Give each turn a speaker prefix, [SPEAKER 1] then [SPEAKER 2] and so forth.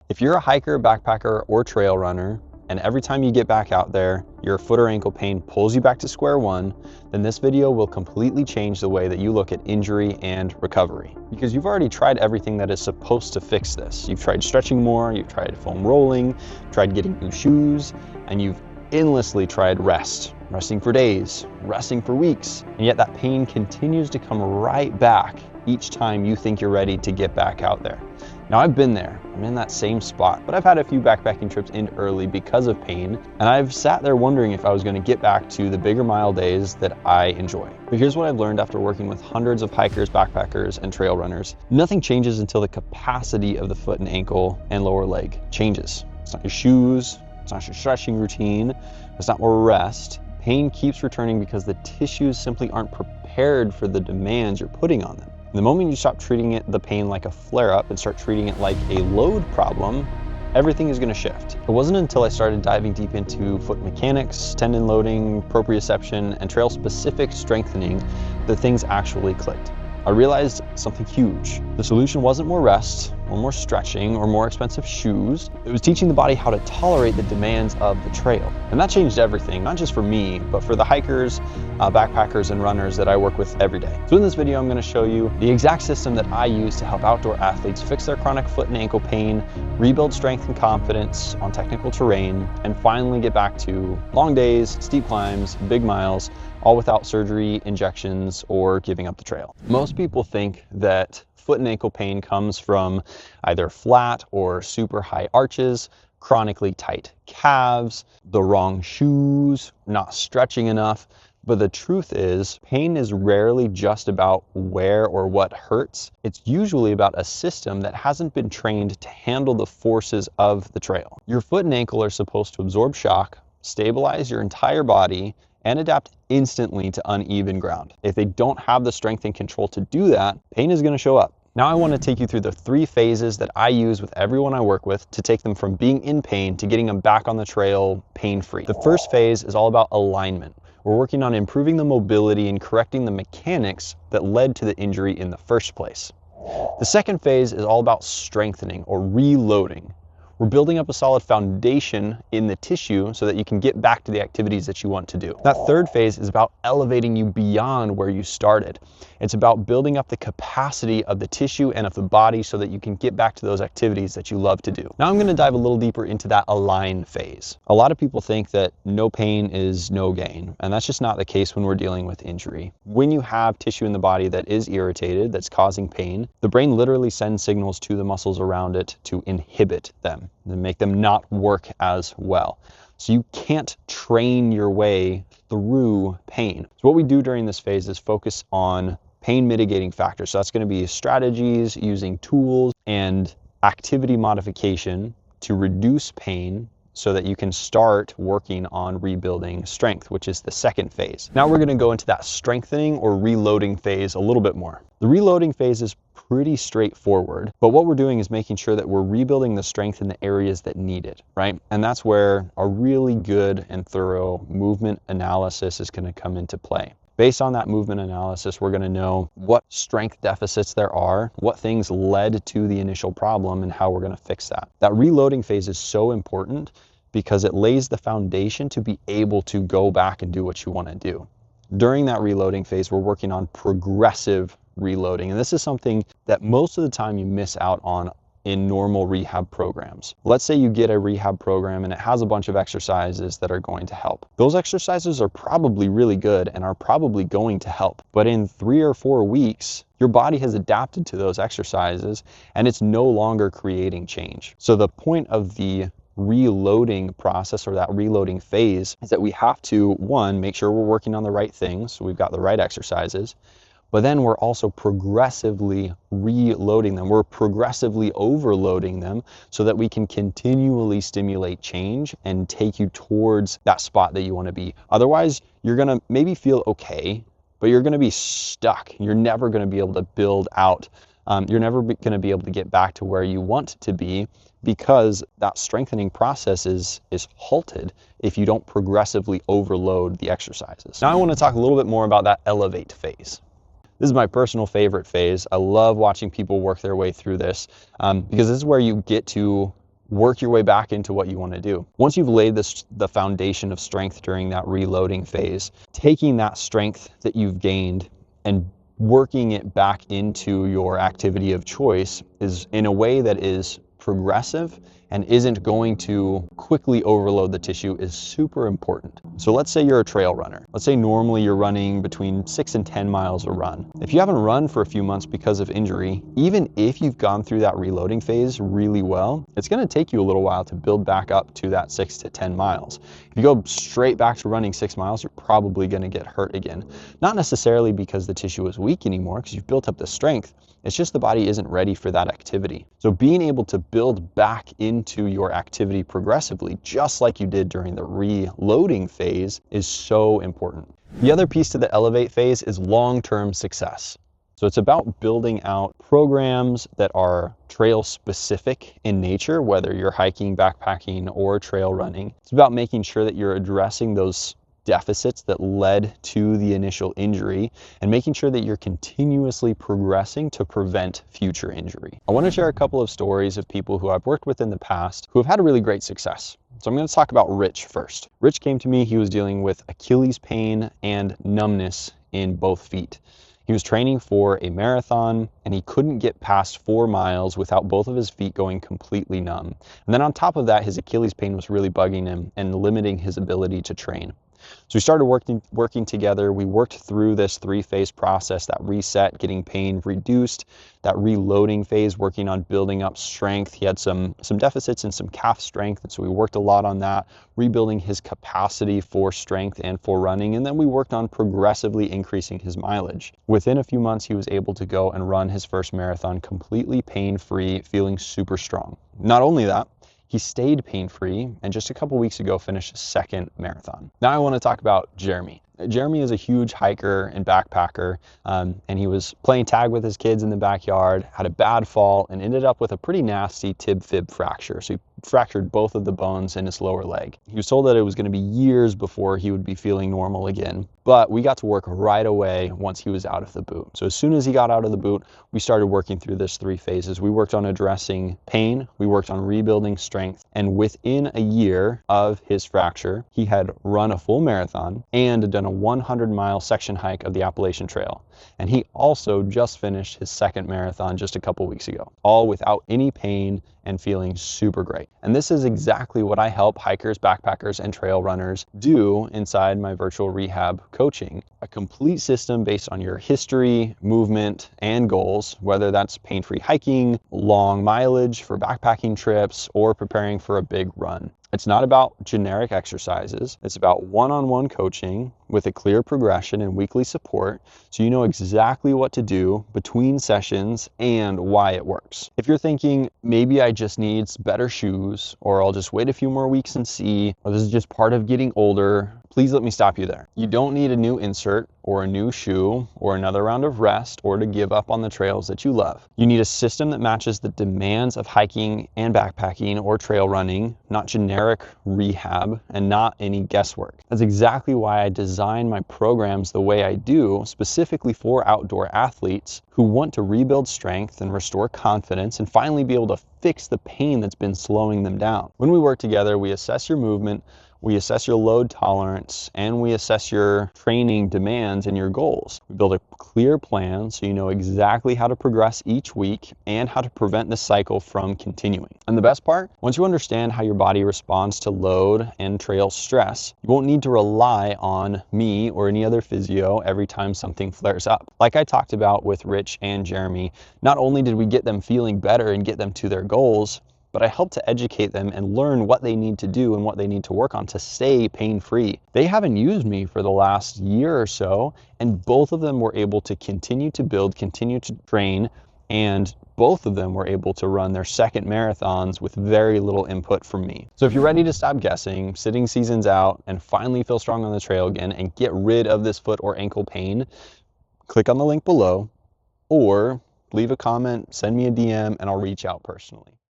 [SPEAKER 1] If you're a hiker, backpacker, or trail runner, and every time you get back out there, your foot or ankle pain pulls you back to square one, then this video will completely change the way that you look at injury and recovery. Because you've already tried everything that is supposed to fix this. You've tried stretching more, you've tried foam rolling, tried getting new shoes, and you've endlessly tried resting for days, resting for weeks, and yet that pain continues to come right back each time you think you're ready to get back out there. Now, I've been there, I'm in that same spot, but I've had a few backpacking trips end early because of pain, and I've sat there wondering if I was gonna get back to the bigger mile days that I enjoy. But here's what I've learned after working with hundreds of hikers, backpackers, and trail runners. Nothing changes until the capacity of the foot and ankle and lower leg changes. It's not your shoes, it's not your stretching routine, it's not more rest. Pain keeps returning because the tissues simply aren't prepared for the demands you're putting on them. The moment you stop treating the pain like a flare-up and start treating it like a load problem, everything is going to shift. It wasn't until I started diving deep into foot mechanics, tendon loading, proprioception, and trail-specific strengthening that things actually clicked. I realized something huge. The solution wasn't more rest, or more stretching, or more expensive shoes. It was teaching the body how to tolerate the demands of the trail. And that changed everything, not just for me, but for the hikers, backpackers, and runners that I work with every day. So in this video, I'm gonna show you the exact system that I use to help outdoor athletes fix their chronic foot and ankle pain, rebuild strength and confidence on technical terrain, and finally get back to long days, steep climbs, big miles, all without surgery, injections, or giving up the trail. Most people think that foot and ankle pain comes from either flat or super high arches, chronically tight calves, the wrong shoes, not stretching enough. But the truth is, pain is rarely just about where or what hurts. It's usually about a system that hasn't been trained to handle the forces of the trail. Your foot and ankle are supposed to absorb shock, stabilize your entire body, and adapt instantly to uneven ground. If they don't have the strength and control to do that, pain is gonna show up. Now I wanna take you through the 3 phases that I use with everyone I work with to take them from being in pain to getting them back on the trail pain-free. The first phase is all about alignment. We're working on improving the mobility and correcting the mechanics that led to the injury in the first place. The second phase is all about strengthening or reloading. We're building up a solid foundation in the tissue so that you can get back to the activities that you want to do. That third phase is about elevating you beyond where you started. It's about building up the capacity of the tissue and of the body so that you can get back to those activities that you love to do. Now I'm going to dive a little deeper into that align phase. A lot of people think that no pain is no gain, and that's just not the case when we're dealing with injury. When you have tissue in the body that is irritated, that's causing pain, the brain literally sends signals to the muscles around it to inhibit them and make them not work as well. So you can't train your way through pain. So what we do during this phase is focus on pain mitigating factors. So that's going to be strategies, using tools, and activity modification to reduce pain so that you can start working on rebuilding strength, which is the second phase. Now we're going to go into that strengthening or reloading phase a little bit more. The reloading phase is pretty straightforward, but what we're doing is making sure that we're rebuilding the strength in the areas that need it, right? And that's where a really good and thorough movement analysis is going to come into play. Based on that movement analysis, we're going to know what strength deficits there are, what things led to the initial problem, and how we're going to fix that. That reloading phase is so important because it lays the foundation to be able to go back and do what you want to do. During that reloading phase, we're working on progressive reloading, and this is something that most of the time you miss out on in normal rehab programs. Let's say you get a rehab program and it has a bunch of exercises that are going to help. Those exercises are probably really good and are probably going to help. But in 3 or 4 weeks, your body has adapted to those exercises and it's no longer creating change. So the point of the reloading process or that reloading phase is that we have to, one, make sure we're working on the right things, so we've got the right exercises, but then we're also progressively reloading them. We're progressively overloading them so that we can continually stimulate change and take you towards that spot that you want to be. Otherwise, you're going to maybe feel okay, but you're going to be stuck. You're never going to be able to build out. You're never going to be able to get back to where you want to be because that strengthening process is halted if you don't progressively overload the exercises. Now I want to talk a little bit more about that elevate phase. This is my personal favorite phase. I love watching people work their way through this because this is where you get to work your way back into what you want to do. Once you've laid the foundation of strength during that reloading phase, taking that strength that you've gained and working it back into your activity of choice is in a way that is progressive and isn't going to quickly overload the tissue is super important. So let's say you're a trail runner. Let's say normally you're running between 6 and 10 miles a run. If you haven't run for a few months because of injury, even if you've gone through that reloading phase really well, it's going to take you a little while to build back up to that 6 to 10 miles. If you go straight back to running 6 miles, you're probably going to get hurt again. Not necessarily because the tissue is weak anymore, because you've built up the strength. It's just the body isn't ready for that activity. So being able to build back into your activity progressively, just like you did during the reloading phase, is so important. The other piece to the elevate phase is long-term success. So it's about building out programs that are trail specific in nature, whether you're hiking, backpacking, or trail running. It's about making sure that you're addressing those deficits that led to the initial injury and making sure that you're continuously progressing to prevent future injury. I want to share a couple of stories of people who I've worked with in the past who have had a really great success. So I'm going to talk about Rich first. Rich came to me, he was dealing with Achilles pain and numbness in both feet. He was training for a marathon and he couldn't get past 4 miles without both of his feet going completely numb. And then on top of that, his Achilles pain was really bugging him and limiting his ability to train. So we started working together. We worked through this 3-phase process, that reset, getting pain reduced, that reloading phase, working on building up strength. He had some deficits in some calf strength, and so we worked a lot on that, rebuilding his capacity for strength and for running, and then we worked on progressively increasing his mileage. Within a few months, he was able to go and run his first marathon completely pain-free, feeling super strong. Not only that, he stayed pain-free and just a couple weeks ago finished his second marathon. Now I want to talk about Jeremy. Jeremy is a huge hiker and backpacker, and he was playing tag with his kids in the backyard, had a bad fall, and ended up with a pretty nasty tib-fib fracture. So he fractured both of the bones in his lower leg. He was told that it was going to be years before he would be feeling normal again, but we got to work right away once he was out of the boot. So as soon as he got out of the boot, we started working through this 3 phases. We worked on addressing pain, we worked on rebuilding strength, and within a year of his fracture, he had run a full marathon and done a 100-mile section hike of the Appalachian Trail. And he also just finished his second marathon just a couple weeks ago, all without any pain and feeling super great. And this is exactly what I help hikers, backpackers, and trail runners do inside my virtual rehab coaching. A complete system based on your history, movement, and goals, whether that's pain-free hiking, long mileage for backpacking trips, or preparing for a big run. It's not about generic exercises. It's about one-on-one coaching with a clear progression and weekly support, so you know exactly what to do between sessions and why it works. If you're thinking, maybe I just need better shoes, or I'll just wait a few more weeks and see, or this is just part of getting older, please let me stop you there. You don't need a new insert or a new shoe or another round of rest or to give up on the trails that you love. You need a system that matches the demands of hiking and backpacking or trail running, not generic rehab and not any guesswork. That's exactly why I design my programs the way I do, specifically for outdoor athletes who want to rebuild strength and restore confidence and finally be able to fix the pain that's been slowing them down. When we work together, we assess your movement, we assess your load tolerance, and we assess your training demands and your goals. We build a clear plan so you know exactly how to progress each week and how to prevent the cycle from continuing. And the best part, once you understand how your body responds to load and trail stress, you won't need to rely on me or any other physio every time something flares up. Like I talked about with Rich and Jeremy, not only did we get them feeling better and get them to their goals, but I help to educate them and learn what they need to do and what they need to work on to stay pain-free. They haven't used me for the last year or so, and both of them were able to continue to build, continue to train, and both of them were able to run their second marathons with very little input from me. So if you're ready to stop guessing, sitting seasons out, and finally feel strong on the trail again and get rid of this foot or ankle pain, click on the link below or leave a comment, send me a DM, and I'll reach out personally.